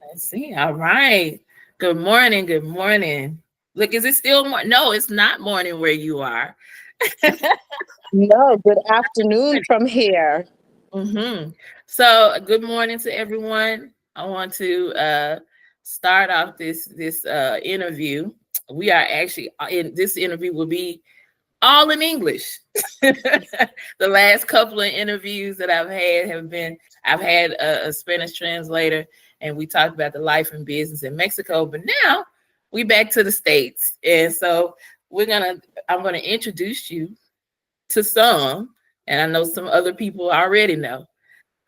Let's see. All right. Good morning. Good morning. Look, is it still No, it's not morning where you are. No, good afternoon from here. Mm-hmm. So, good morning to everyone. I want to start off this interview. We are actually in this interview will be all in English. The last couple of interviews that I've had have been I've had a Spanish translator, and we talked about the life and business in Mexico. But now we back to the States, and so we're gonna I'm gonna introduce you to some, and I know some other people already know,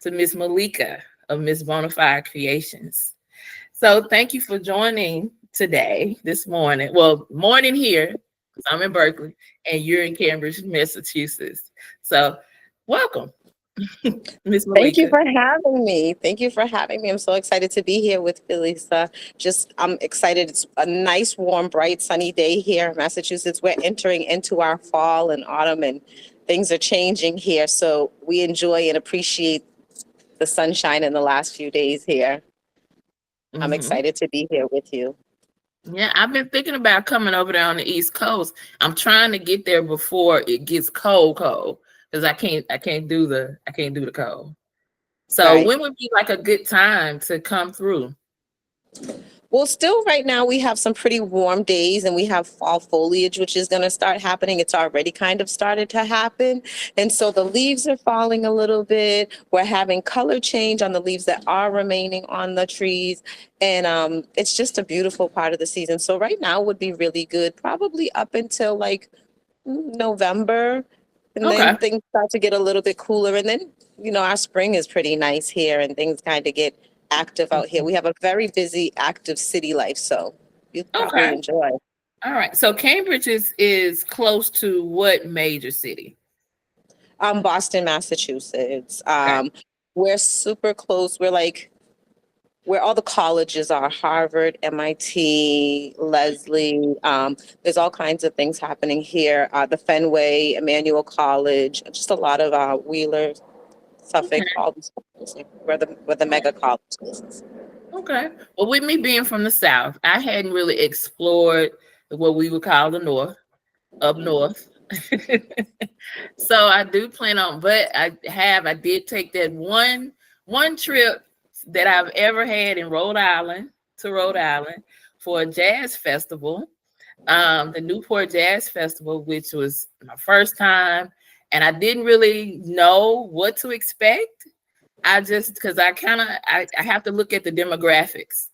to Miss Malika of Miss Bonafide Creations. So thank you for joining today, this morning. Well, morning here, because I'm in Berkeley and you're in Cambridge, Massachusetts. So welcome, Miss Thank you Malika. for having me. Thank you for having me. I'm so excited to be here with Felisa. I'm excited. It's a nice, warm, bright, sunny day here in Massachusetts. We're entering into our fall and autumn, and things are changing here. So we enjoy and appreciate the sunshine in the last few days here. I'm Hmm. excited to be here with you. Yeah, I've been thinking about coming over there on the East Coast. I'm trying to get there before it gets cold, cold, because I can't do the cold. So Right. when would be like a good time to come through? Well, still right now we have some pretty warm days and we have fall foliage, which is going to start happening. It's already kind of started to happen. And so the leaves are falling a little bit. We're having color change on the leaves that are remaining on the trees. And it's just a beautiful part of the season. So right now would be really good, probably up until like November. And then Okay. things start to get a little bit cooler. And then, our spring is pretty nice here and things kind of get active out here. Mhm. We have a very busy, active city life, so you'll probably Okay. enjoy. All right. So Cambridge is close to what major city? Boston, Massachusetts. Okay. We're super close. We're like where all the colleges are: Harvard, MIT, Lesley. There's all kinds of things happening here. The Fenway, Emmanuel College, just a lot of Wheeler, Suffolk, Okay. all these schools where the mega colleges. Okay. Well, with me being from the South, I hadn't really explored what we would call the North, up north. So I do plan on, but I did take that one trip that I've ever had in Rhode Island to Rhode Island for a jazz festival, the Newport Jazz Festival, which was my first time, and I didn't really know what to expect. I just because I have to look at the demographics.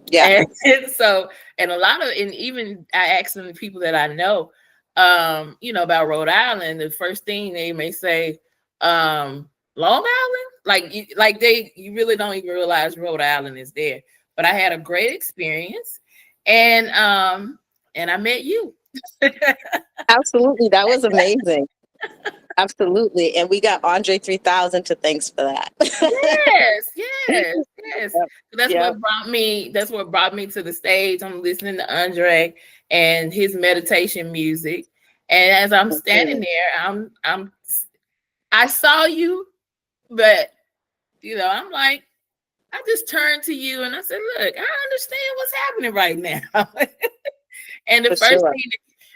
Yeah. And so and a lot of and even I ask some of the people that I know, about Rhode Island, the first thing they may say, Long Island, like they you really don't even realize Rhode Island is there. But I had a great experience, and I met you. Absolutely. That was amazing. Absolutely. And we got Andre 3000 to thanks for that. Yes, yes, yes. Yep. Yep. That's what brought me to the stage. I'm listening to Andre and his meditation music. And as I'm standing Mhm. there, I saw you, but I'm like, I just turned to you and I said, look, I understand what's happening right now. And For sure.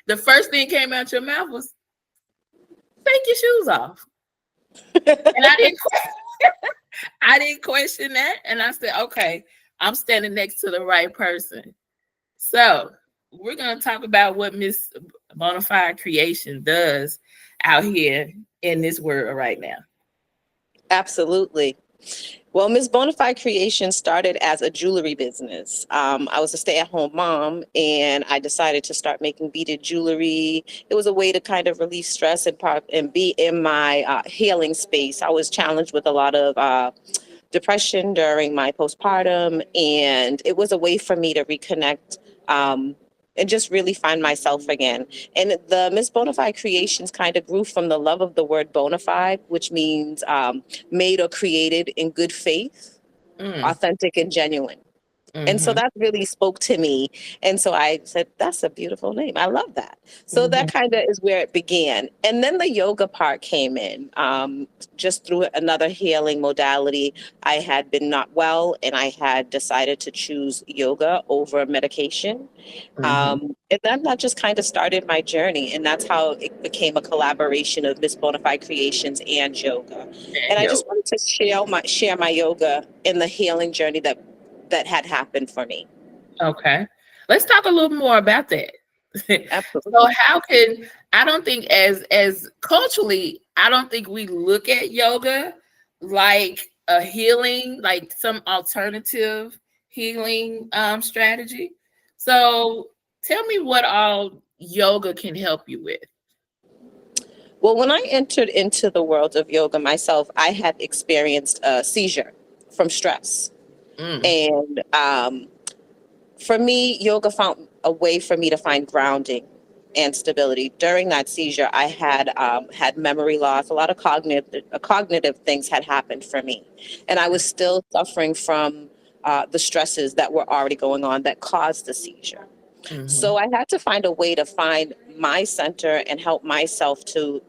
the first thing came out your mouth was take your shoes off. And I didn't question that. And I said, okay, I'm standing next to the right person. So we're going to talk about what Miss Bonafide Creation does out here in this world right now. Absolutely. Well, Miss Bonafide Creation started as a jewelry business. I was a stay-at-home mom, and I decided to start making beaded jewelry. It was a way to kind of release stress and be in my healing space. I was challenged with a lot of depression during my postpartum, and it was a way for me to reconnect. And just really find myself again. And the Miss Bonafide Creations kind of grew from the love of the word bona fide, which means made or created in good faith, Mm, authentic and genuine. And so Mm-hmm. that really spoke to me. And so I said, that's a beautiful name. I love that. So that Mm-hmm. kind of is where it began. And then the yoga part came in, just through another healing modality. I had been not well, and I had decided to choose yoga over medication. Mm-hmm. And then that just kind of started my journey. And that's how it became a collaboration of Miss Bonafide Creations and yoga. And And I yo, just wanted to share my yoga in the healing journey that had happened for me. okay. Let's talk a little more about that. So Absolutely. how can I don't think as culturally, I don't think we look at yoga like a healing, like some alternative healing strategy. So tell me what all yoga can help you with. Well, when I entered into the world of yoga myself, I had experienced a seizure from stress. Mm, And for me, yoga found a way for me to find grounding and stability. During that seizure, I had memory loss. A lot of cognitive things had happened for me, and I was still suffering from the stresses that were already going on that caused the seizure. mm-hmm, So I had to find a way to find my center and help myself to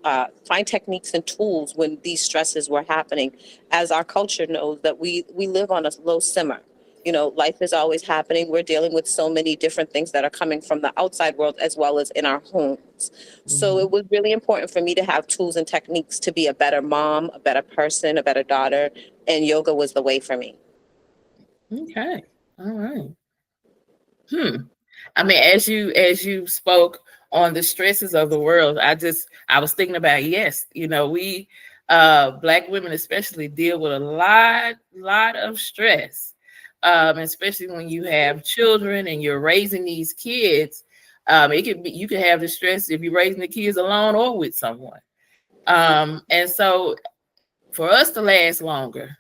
find techniques and tools when these stresses were happening. As our culture knows that we live on a low simmer. You know, life is always happening. We're dealing with so many different things that are coming from the outside world as well as in our homes. So mm-hmm. it was really important for me to have tools and techniques to be a better mom, a better person, a better daughter, and yoga was the way for me. Okay. All right. Hmm. I mean, as you spoke on the stresses of the world, I was thinking about, yes, we black women especially deal with a lot of stress. Especially when you have children and you're raising these kids. You can have the stress if you're raising the kids alone or with someone. And so for us to last longer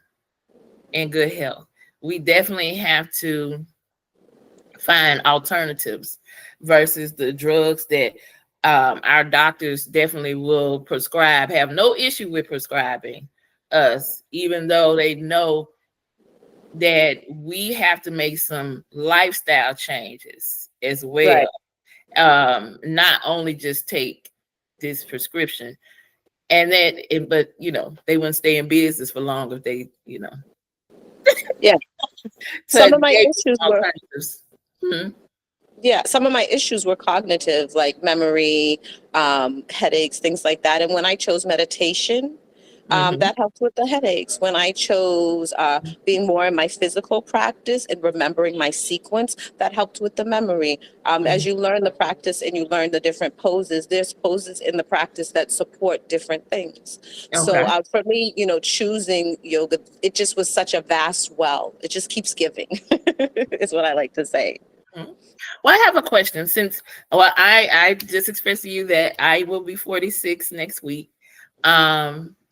in good health, we definitely have to find alternatives versus the drugs that our doctors definitely will prescribe, have no issue with prescribing us, even though they know that we have to make some lifestyle changes as well. Right. Not only just take this prescription. And but they wouldn't stay in business for long if they, Yeah. Some of to my gave issues were alternatives. Hmm. Yeah, some of my issues were cognitive, like memory, headaches, things like that. And when I chose meditation, Hmm. that helped with the headaches. When I chose being more in my physical practice and remembering my sequence, that helped with the memory. As you learn the practice and you learn the different poses, there's poses in the practice that support different things. So Okay. for me, choosing yoga, it just was such a vast well. It just keeps giving, is what I like to say. Mhm. Well, I have a question since I just expressed to you that I will be 46 next week.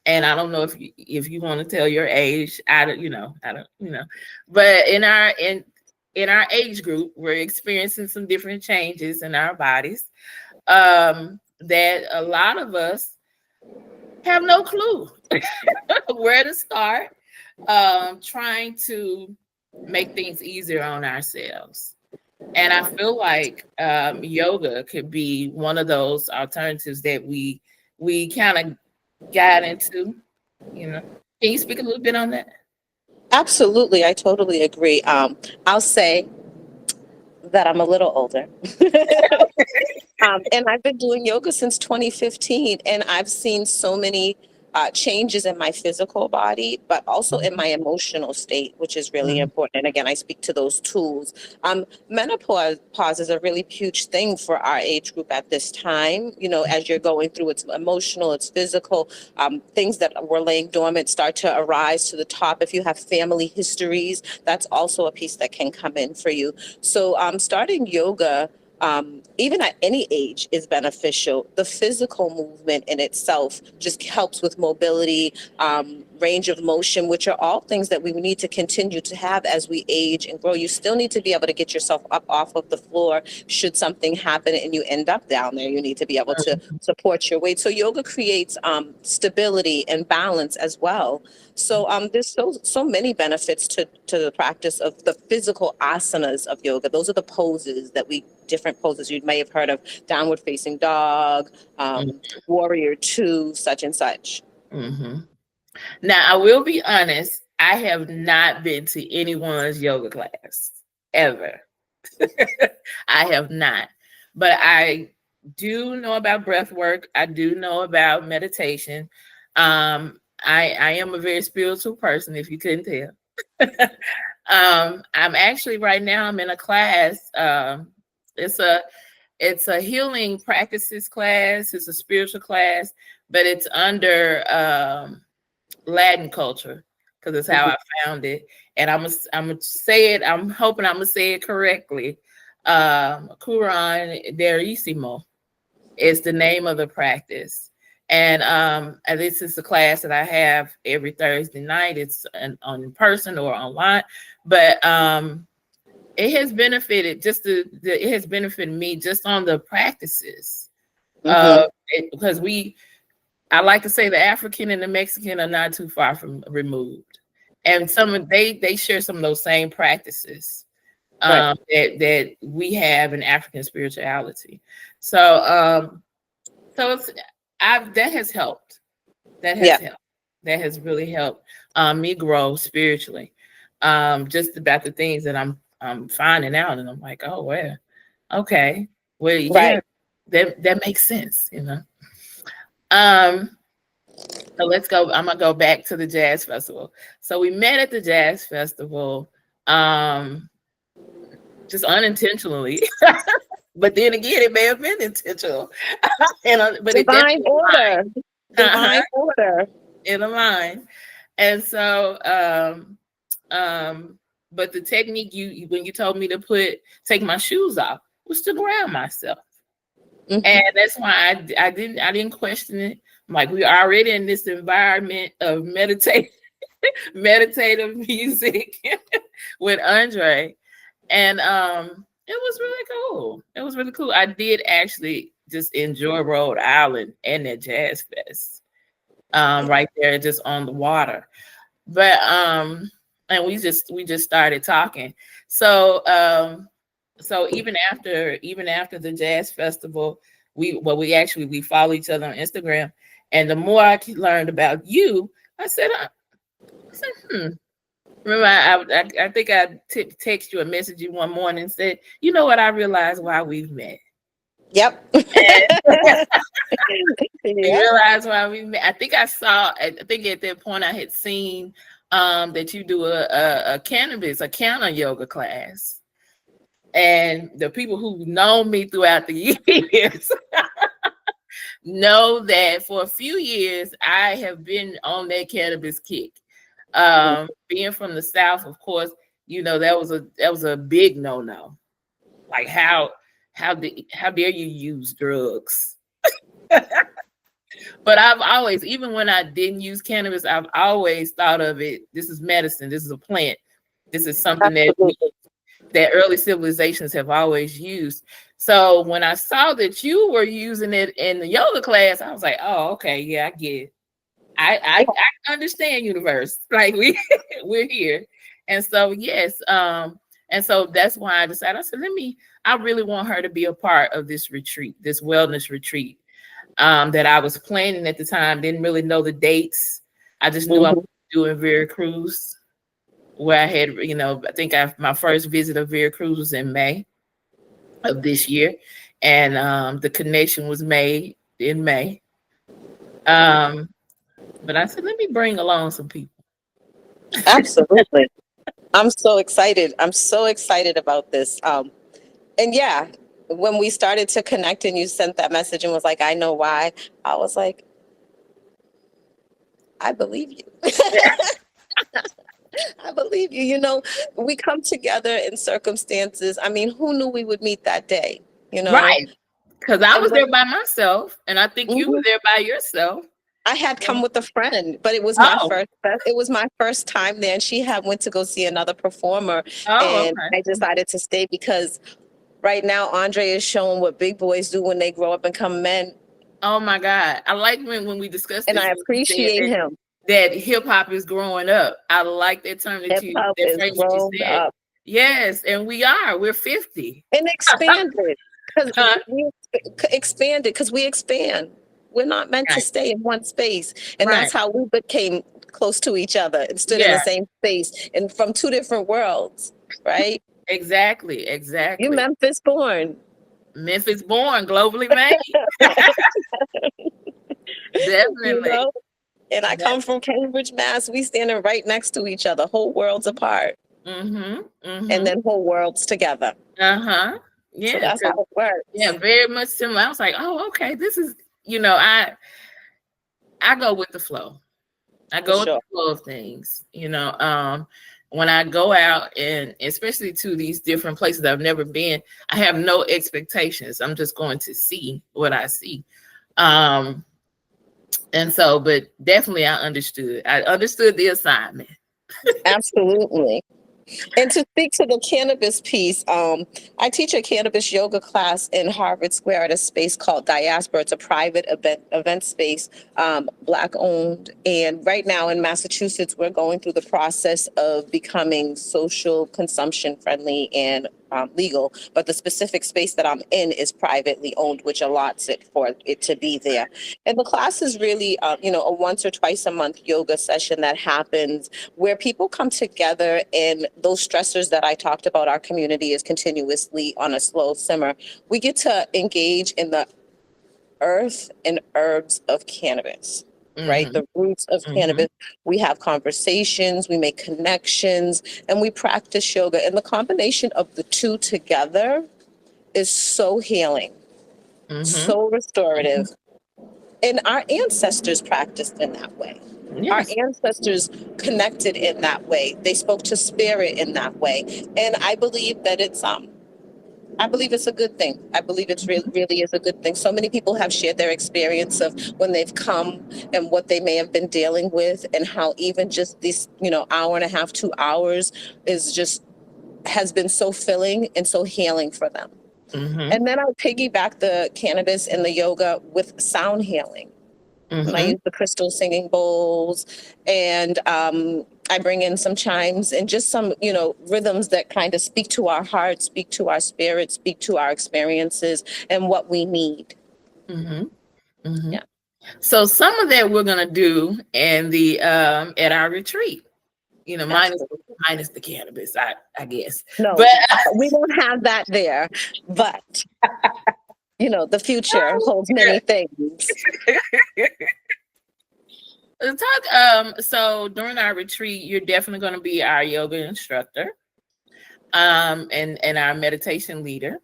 And I don't know if you want to tell your age. I don't. But in our age group, we're experiencing some different changes in our bodies. That a lot of us have no clue where to start. Trying to make things easier on ourselves. And I feel like yoga could be one of those alternatives that we kind of got into. You know, can you speak a little bit on that? Absolutely, I totally agree. I'll say that I'm a little older. And I've been doing yoga since 2015, and I've seen so many changes in my physical body, but also in my emotional state, which is really Mhm. important. And again, I speak to those tools. Menopause is a really huge thing for our age group at this time. As you're going through, it's emotional, it's physical. Things that were laying dormant start to arise to the top. If you have family histories, that's also a piece that can come in for you. So, starting yoga even at any age is beneficial. The physical movement in itself just helps with mobility, range of motion, which are all things that we need to continue to have as we age and grow. You still need to be able to get yourself up off of the floor should something happen and you end up down there. You need to be able to support your weight. So yoga creates stability and balance as well. So there's so many benefits to the practice of the physical asanas of yoga. Those are the poses that we different poses you may have heard of: downward facing dog, warrior two, such and such. Mm-hmm. Now, I will be honest, I have not been to anyone's yoga class ever. I have not. But I do know about breath work. I do know about meditation. I am a very spiritual person, if you couldn't tell. I'm actually right now I'm in a class. It's a it's a healing practices class. It's a spiritual class, but it's under Latin culture because it's how I found it. And I'm gonna say it. I'm hoping I'm gonna say it correctly. Quran Derissimo is the name of the practice. And this is a class that I have every Thursday night. It's on in person or online, but it has benefited it has benefited me just on the practices. Because I like to say the African and the Mexican are not too far from removed, and they share some of those same practices that we have in African spirituality. So it's that has helped. That has helped. That has really helped me grow spiritually. Just about the things that I'm finding out, and I'm like, oh well, okay, well, yeah, that makes sense, you know. So let's go. I'm gonna go back to the jazz festival. So we met at the jazz festival, just unintentionally. But then again, it may have been intentional. But divine order. Divine order. In the mind. And so but the technique when you told me to take my shoes off was to ground myself. And that's why I didn't question it. I'm like, we're already in this environment of meditative music with Andre. And it was really cool. It was really cool. I did actually just enjoy Rhode Island and that Jazz Fest. Right there just on the water. But and we just started talking. So even after the jazz festival, we follow each other on Instagram. And the more I learned about you, I said, Remember, I think I text you a message you one morning and said, you know what, I realized why we've met. Yep. You realize why we met. I think at that point I had seen that you do a counter yoga class. And the people who know me throughout the years know that for a few years I have been on that cannabis kick. Being from the South, of course, you know, that was a big no-no. Like how dare you use drugs? But I've always, even when I didn't use cannabis, I've always thought of it. This is medicine. This is a plant. This is something that early civilizations have always used. So when I saw that you were using it in the yoga class, I was like, oh, okay, yeah, I get it. I understand, universe. Like we're here. And so yes, and so that's why I decided. I said, I really want her to be a part of this retreat, this wellness retreat. That I was planning at the time. Didn't really know the dates. I just knew I was doing Veracruz, where I had, I think my first visit of Veracruz was in May of this year, and the connection was made in May. But I said, let me bring along some people. Absolutely. I'm so excited. I'm so excited about this. And yeah, when we started to connect and you sent that message and was like, I know why, I was like, I believe you. I believe you. You know, we come together in circumstances. I mean, who knew we would meet that day? You know? Right. Because I was there by myself, and I think you were there by yourself. I had come with a friend, but Oh, it was my first time there, and she had went to go see another performer, oh, and okay. I decided to stay because right now Andre is showing what big boys do when they grow up and become men, Oh my God. I like when we discussed and this I when you said appreciate him. that hip hop is growing up. I like that term Hip hop that is phrase that you grown said. up Yes, and we're 50. and expanded because Huh? we expanded because we expand. We're not meant to Right, stay in one space, and right. that's how we became close to each other and stood in the Yeah, same space and from two different worlds, right? exactly, You exactly. Memphis born. Memphis born, globally made. You Definitely. know? And I come from Cambridge, Mass. We standing right next to each other, whole worlds apart, Mm-hmm. and Mm-hmm. then whole worlds together. Uh-huh. So Yeah, that's how it yeah, works. very much similar. I was like, oh, okay, this is, I go with the flow. I For go with the sure. flow of things, when I go out and especially to these different places I've never been, I have no expectations. I'm just going to see what I see. Um, and so, but definitely I understood. I understood the assignment. Absolutely. And to speak to the cannabis piece, I teach a cannabis yoga class in Harvard Square at a space called Diaspora. It's a private event space, Black owned. And right now in Massachusetts, we're going through the process of becoming social consumption friendly and legal. But the specific space that I'm in is privately owned, which allots it for it to be there. And the class is really, a once or twice a month yoga session that happens where people come together and those stressors that I talked about, our community is continuously on a slow simmer. We get to engage in the earth and herbs of cannabis, right? Mm-hmm. The roots of Mm-hmm. cannabis. We have conversations, we make connections, and we practice yoga. And the combination of the two together is so healing, Mm-hmm. so restorative. And our ancestors practiced in that way. Our Yes. ancestors connected in that way. They spoke to spirit in that way. And I believe that I believe it's a good thing. I believe it's really is a good thing. So many people have shared their experience of when they've come and what they may have been dealing with, and how even just this, hour and a half, 2 hours is just has been so filling and so healing for them. Mm-hmm. And then I piggyback the cannabis and the yoga with sound healing. And I Mm-hmm. use the crystal singing bowls, and I bring in some chimes and just some, rhythms that kind of speak to our hearts, speak to our spirits, speak to our experiences and what we need. Mm-hmm. Mm-hmm. Yeah, So some of that we're gonna do in the at our retreat, minus absolutely. minus the cannabis, I guess. No, But we don't have that there, but the future holds many things. so during our retreat, you're definitely gonna be our yoga instructor, and our meditation leader.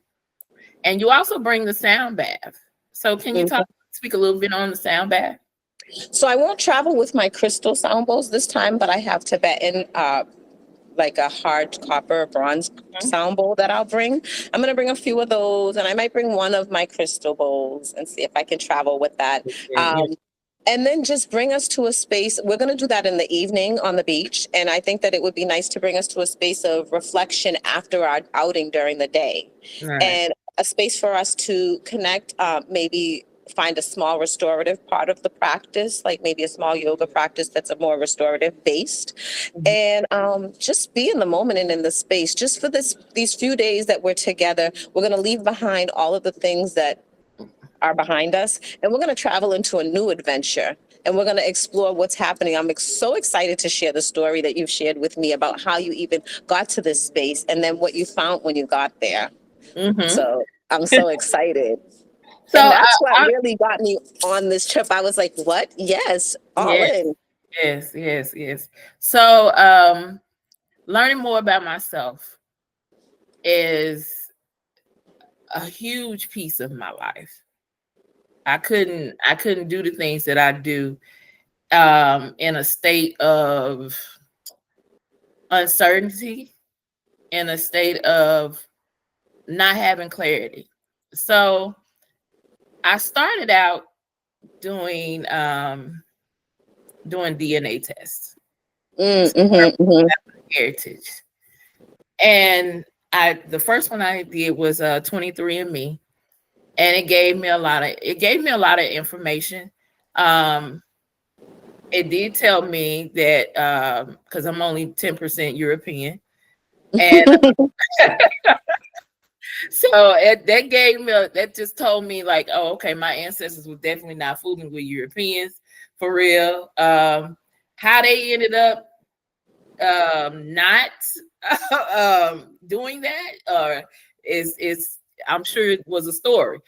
And you also bring the sound bath. So can you speak a little bit on the sound bath? So I won't travel with my crystal sound bowls this time, but I have Tibetan, like a hard copper bronze sound bowl that I'll bring. I'm going to bring a few of those, and I might bring one of my crystal bowls and see if I can travel with that. Yeah. And then just bring us to a space. We're going to do that in the evening on the beach. And I think that it would be nice to bring us to a space of reflection after our outing during the day, Right. and a space for us to connect, maybe find a small restorative part of the practice, like maybe a small yoga practice that's a more restorative based, Mhm. and just be in the moment and in the space. Just for these few days that we're together, we're going to leave behind all of the things that are behind us, and we're going to travel into a new adventure. And we're going to explore what's happening. I'm so excited to share the story that you've shared with me about how you even got to this space and then what you found when you got there. Mhm. So I'm so excited. So And that's what really got me on this trip. I was like, what? Yes, all yes, in. yes, yes, yes. So learning more about myself is a huge piece of my life. I couldn't do the things that I do in a state of uncertainty, in a state of not having clarity. So I started out doing doing DNA tests, Mm-hmm. heritage. And the first one I did was 23andMe, and it gave me a lot of information. Um, it did tell me that because I'm only 10% European, and so that just told me like, oh, okay, my ancestors were definitely not fooling with Europeans for real. How they ended up not doing that, or is I'm sure it was a story.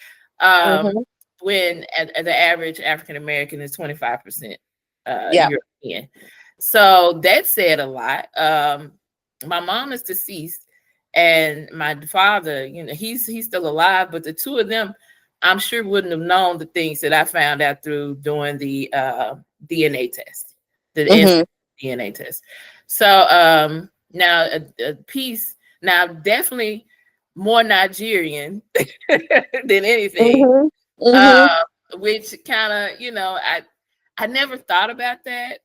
Um, Mm-hmm. when at the average African American is 25% Yeah. European, so that said a lot. My mom is deceased, and my father, he's still alive, but the two of them, I'm sure wouldn't have known the things that I found out through doing the DNA test, the Mm-hmm. DNA test. So now a piece now definitely more Nigerian than anything. Mm-hmm. Mm-hmm. Uh, which kind of, I never thought about that.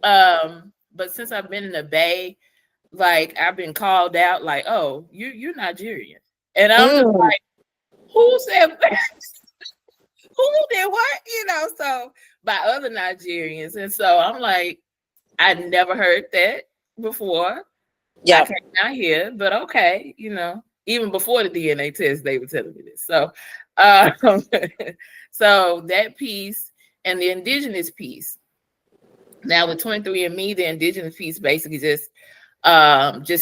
But since I've been in the Bay, like I've been called out like, oh, you're Nigerian. And I'm just Mm. like, who said who did what? So by other Nigerians. And so I'm like, I never heard that before. I Yeah. came out here, but okay, even before the DNA test, they were telling me this. So, um, so that piece and the indigenous piece. Now with 23andMe, the indigenous piece basically just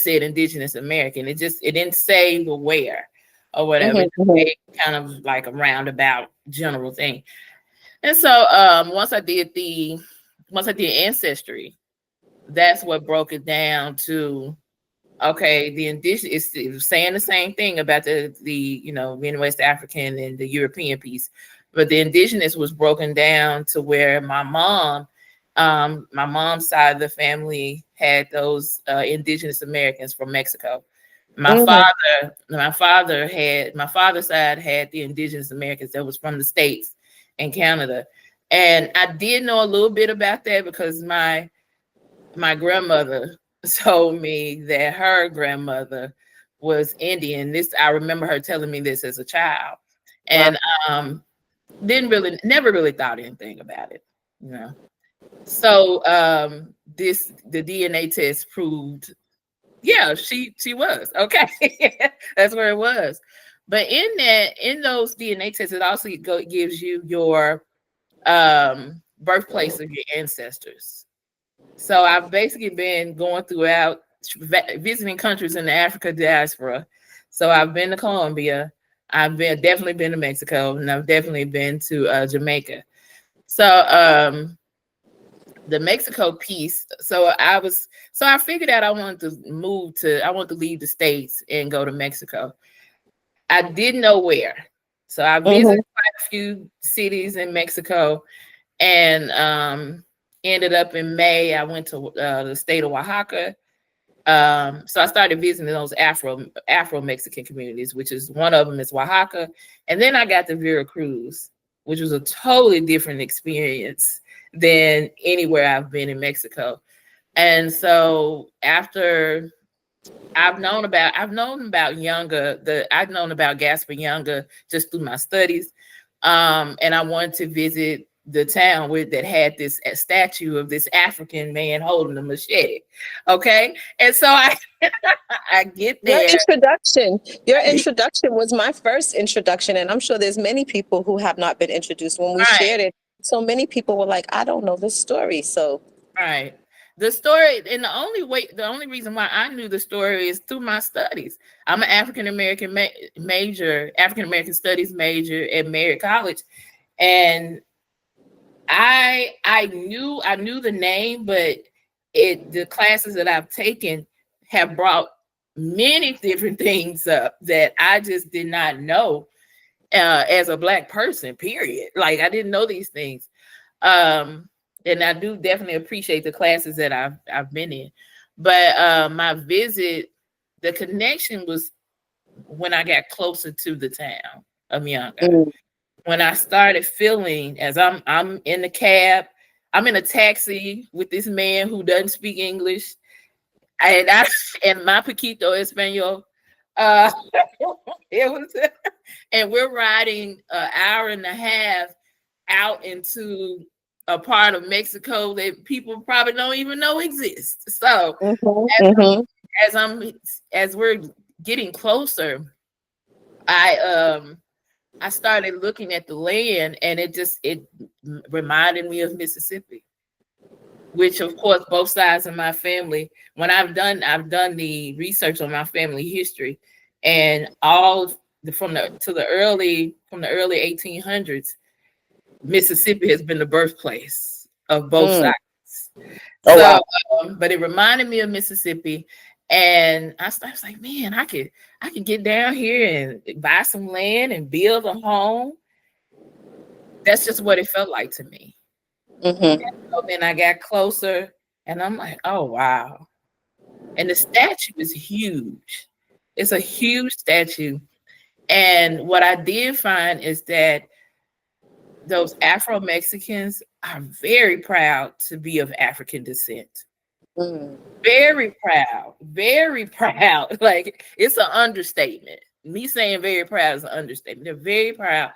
said indigenous American. It didn't say the where or whatever. It Mm-hmm. just kind of like a roundabout general thing. And so once I did ancestry, that's what broke it down to. Okay, the indigenous is saying the same thing about the being West African and the European piece, but the indigenous was broken down to where my mom's side of the family had those indigenous Americans from Mexico. Mm-hmm. My father's side had the indigenous Americans that was from the States and Canada, and I did know a little bit about that because my grandmother told me that her grandmother was Indian. This I remember her telling me this as a child, Wow. and never really thought anything about it, you know. So the DNA test proved, yeah, she was okay. That's where it was. But in those DNA tests, it also gives you your birthplace of your ancestors. So I've basically been going throughout visiting countries in the Africa diaspora. So I've been to Colombia, definitely been to Mexico, and I've definitely been to Jamaica. So the Mexico piece. So I figured out I wanted to leave the States and go to Mexico. I didn't know where. So I Mm-hmm. visited quite a few cities in Mexico, and ended up in May. I went to the state of Oaxaca. So I started visiting those Afro Mexican communities, which is one of them is Oaxaca, and then I got to Veracruz, which was a totally different experience than anywhere I've been in Mexico. And so after I've known about I've known about Gaspar Younger just through my studies. And I wanted to visit the town that had this statue of this African man holding a machete. Okay. And so I get Your there. introduction, your introduction was my first introduction, and I'm sure there's many people who have not been introduced. When we Right, shared it, so many people were like, "I don't know this story." So, right. The story, and the only reason why I knew the story is through my studies. I'm an African American major, African American Studies major at Merritt College, and I knew the name, but the classes that I've taken have brought many different things up that I just did not know as a Black person. Period. Like I didn't know these things, and I do definitely appreciate the classes that I've been in. But my visit, the connection was when I got closer to the town of Yanga, mm, when I started feeling as I'm in the cab, I'm in a taxi with this man who doesn't speak English, and I and my poquito español. Uh, it was, and we're riding an hour and a half out into a part of Mexico that people probably don't even know exists. So Mm-hmm. as Mm-hmm. as I'm as we're getting closer, I I started looking at the land, and it reminded me of Mississippi, which of course both sides of my family. When I've done the research on my family history, and all from the early 1800s, Mississippi has been the birthplace of both Mm. sides. Oh So, wow. but it reminded me of Mississippi, and I was like, man, I could get down here and buy some land and build a home. That's just what it felt like to me. Mm-hmm. So then I got closer, and I'm like, oh wow. And the statue is huge. It's a huge statue. And what I did find is that those Afro Mexicans are very proud to be of African descent. Mm. Very proud, very proud. Like, it's an understatement. Me saying very proud is an understatement. They're very proud.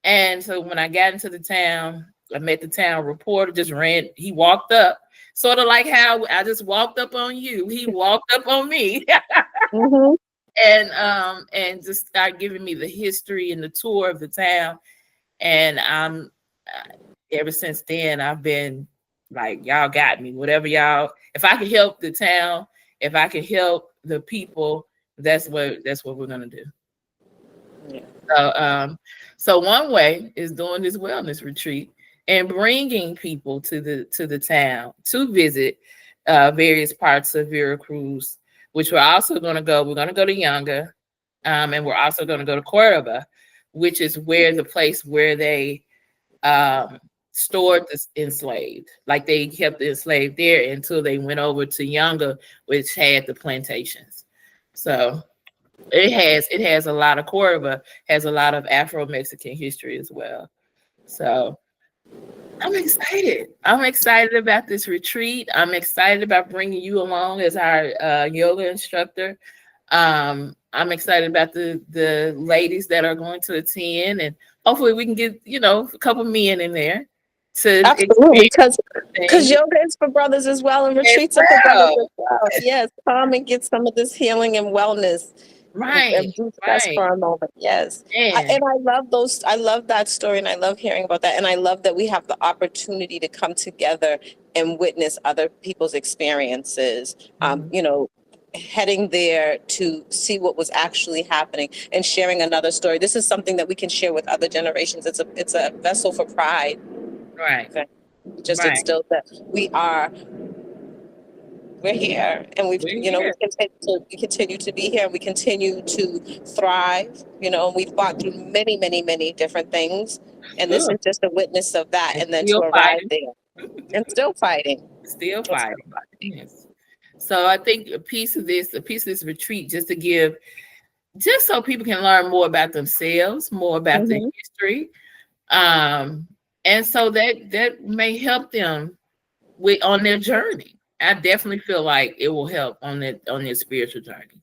And so when I got into the town, I met the town reporter, just ran, he walked up, sort of like how I just walked up on you. He walked up on me Mm-hmm. and just started giving me the history and the tour of the town. And ever since then, I've been like, y'all got me. Whatever y'all, if I can help the town, if I can help the people, that's what we're gonna do. Yeah. So one way is doing this wellness retreat and bringing people to the town to visit various parts of Veracruz, which we're also going to go. We're going to go to Yanga, and we're also going to go to Cordoba, which is where the place where they um, stored the enslaved. Like, they kept the enslaved there until they went over to Yanga, which had the plantations. So it has a lot of Cordoba has a lot of Afro Mexican history as well. So I'm excited. I'm excited about this retreat. I'm excited about bringing you along as our yoga instructor. I'm excited about the ladies that are going to attend, and hopefully we can get a couple men in there to Absolutely, experience because things yoga is for brothers as well, and as retreats are for brothers as well. well. Yes, come and get some of this healing and wellness, Right, and de-stress right, for a moment. Yes, and and I love those. I love that story, and I love hearing about that. And I love that we have the opportunity to come together and witness other people's experiences. mhm, Heading there to see what was actually happening and sharing another story. This is something that we can share with other generations. It's a vessel for pride. right, Okay. Just right. instills that we're here, and We're here. we continue to be here, and we continue to thrive. And we've fought through many, many, many different things, and this Sure. is just a witness of that. And And then to still arrive fighting. there and still fighting, Still and still fighting. fighting. Yes. So I think a piece of this retreat, just so people can learn more about themselves, more about their Hmm. history, um, and so that may help them on their journey. I definitely feel like it will help on their spiritual journey.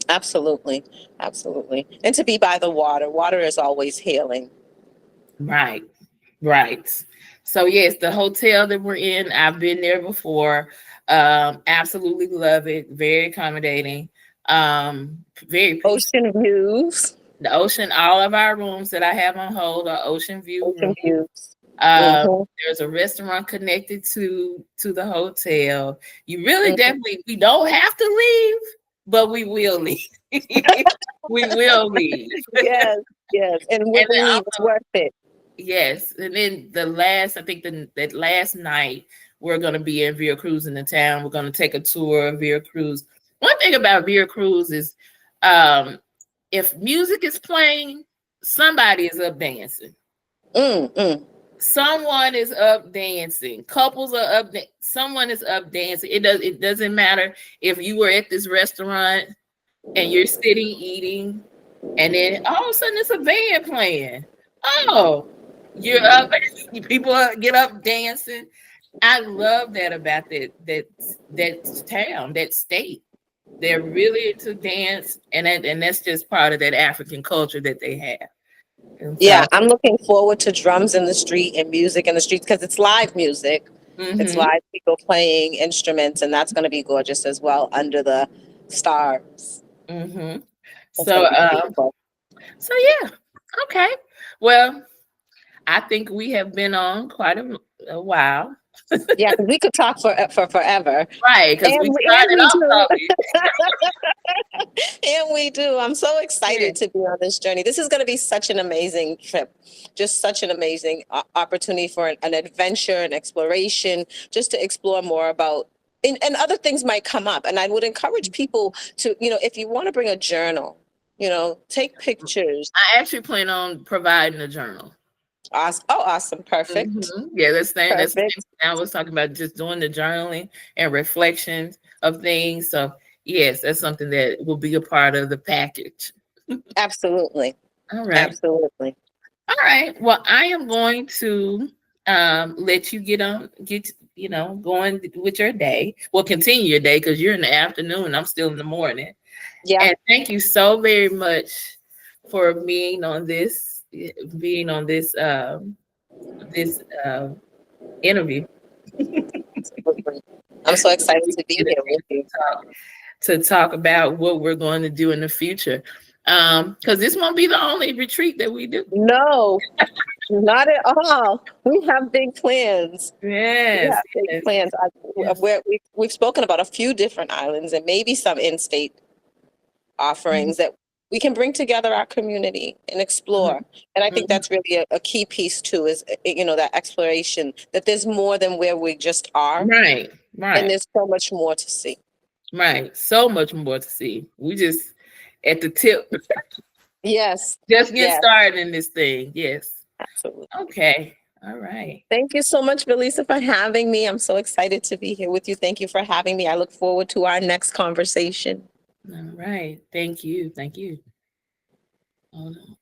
Absolutely, absolutely. And to be by the water. Water is always healing. Right, right. So yes, the hotel that we're in, I've been there before. Absolutely love it. Very accommodating. Very peaceful. Ocean views, The ocean, all of our rooms that I have on hold are ocean view ocean rooms. views. Hmm. There's a restaurant connected to the hotel. You really definitely we don't have to leave, but we will leave. We will leave. Yes, yes. And when And we then leave, it's worth it. yes, and then I think that last night we're going to be in Veracruz in the town. We're going to take a tour of Veracruz. One thing about Veracruz is, um, if music is playing, somebody is up dancing. Mm, mm. Someone is up dancing. Couples are up. Someone is up dancing. It doesn't matter if you were at this restaurant and you're sitting eating, and then all of a sudden it's a band playing. Oh, You're up. People get up dancing. I love that about that town, that state. They're really into dance, and that's just part of that African culture that they have. And Yeah, so, I'm looking forward to drums in the street and music in the streets because it's live music. It's hmm live people playing instruments, and that's going to be gorgeous as well under the stars. hmm It's going so, to be beautiful. so yeah, okay. Well, I think we have been on quite a while, Yeah, because we could talk for forever, right? Because we and started we off do. talking, And we do. I'm so yeah. excited to be on this journey. This is going to be such an amazing trip, just such an amazing opportunity for an adventure and exploration, just to explore more about. And other things might come up. And I would encourage people to, if you want to bring a journal, take pictures. I actually plan on providing a journal. Awesome. Oh, awesome. Perfect. Yeah, that's the Perfect. thing I was talking about, just doing the journaling and reflections of things. So yes, that's something that will be a part of the package. Absolutely. All right. Absolutely. All right. Well, I am going to let you get going with your day. Well, continue your day because you're in the afternoon and I'm still in the morning. Yeah. And thank you so very much for being on this interview. Absolutely. I'm so excited We to be get a here with chance you. to talk about what we're going to do in the future. Because this won't be the only retreat that we do. No, not at all. We have big plans. We Yes, have big yes, plans. yes. We've spoken about a few different islands and maybe some in-state Mhm, offerings that we can bring together our community and explore. And I think mhm. that's really a key piece too, is, that exploration, that there's more than where we just are, Right, and right, there's so much more to see. right. So much more to see. We just at the tip, Yes, just get yes, started in this thing. Yes. absolutely. Okay. All right. Thank you so much, Belisa, for having me. I'm so excited to be here with you. Thank you for having me. I look forward to our next conversation. All right. Thank you. Thank you. Hold on.